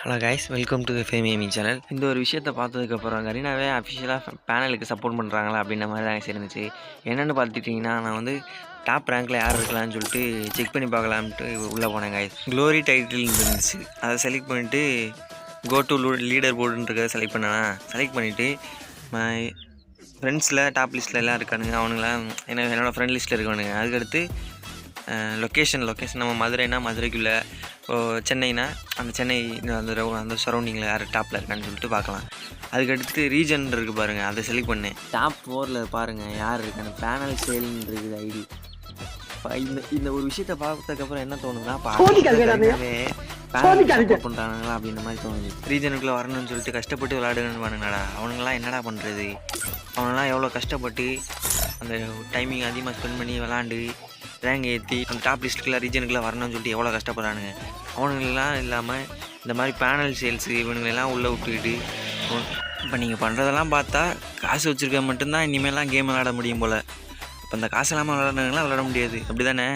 Hello guys, welcome to fame gaming channel. இந்த ஒரு விஷயத்தை பார்த்ததுக்கப்புறம் கரீனாவே அஃபிஷியலாக பேனலுக்கு சப்போர்ட் பண்ணுறாங்களா அப்படின்ற மாதிரி தான் இருந்துச்சு. என்னென்னு பார்த்துட்டிங்கன்னா, நான் வந்து டாப் ரேங்க்கில் யார் இருக்கலாம்னு சொல்லிட்டு செக் பண்ணி பார்க்கலாம்ட்டு உள்ளே போனேன் கைஸ். க்ளோரி டைட்டில் இருந்துச்சு, அதை செலக்ட் பண்ணிவிட்டு கோ டு லீடர் போர்டுன்றதை செலக்ட் பண்ணேன். செலக்ட் பண்ணிவிட்டு ஃப்ரெண்ட்ஸில் டாப் லிஸ்ட்டில் எல்லாம் இருக்கானுங்க. அவனுங்களாம் என்னோடய ஃப்ரெண்ட் லிஸ்ட்டில் இருக்கானுங்க. அதுக்கடுத்து லொக்கேஷன் நம்ம மதுரைனா மதுரைக்குள்ளே, சென்னைனா அந்த சென்னை அந்த சரௌண்டிங்கில் யார் டாப்பில் இருக்கான்னு சொல்லிட்டு பார்க்கலாம். அதுக்கடுத்து ரீஜன் இருக்குது பாருங்கள், அதை செலக்ட் பண்ணேன். டாப் 4ல் பாருங்கள் யார் இருக்கான்னு பேனல் சேலிங் இருக்குது ஐடி. இந்த ஒரு விஷயத்தை பார்த்ததுக்கப்புறம் என்ன தோணுதுன்னா, சப்போர்ட் பண்ணுறானுங்களா அப்படின்ற மாதிரி தோணுது. ரீஜனுக்குள்ளே வரணும்னு சொல்லிட்டு கஷ்டப்பட்டு விளையாடுங்கன்னு பாருங்கடா. அவனுங்களாம் என்னடா பண்ணுறது? அவனுங்களாம் எவ்வளோ கஷ்டப்பட்டு அந்த டைமிங் அதிகமாக ஸ்பெண்ட் பண்ணி விளாண்டு ரேங்க் ஏற்றி அந்த டாப் லிஸ்ட்டுக்குள்ளே ரீஜனுக்குள்ளே வரணும்னு சொல்லிட்டு எவ்வளோ கஷ்டப்படுறானுங்க. அவனுங்களெலாம் இல்லாமல் இந்த மாதிரி பேனல் சேல்ஸு இவனுங்களெல்லாம் உள்ளே விட்டுக்கிட்டு இப்போ நீங்கள் பண்ணுறதெல்லாம் பார்த்தா காசு வச்சுருக்க மட்டும்தான் இனிமேலாம் கேம் விளாட முடியும் போல். இப்போ அந்த காசு இல்லாமல் விளாட்றதுலாம் விளாட முடியாது, அப்படி தானே?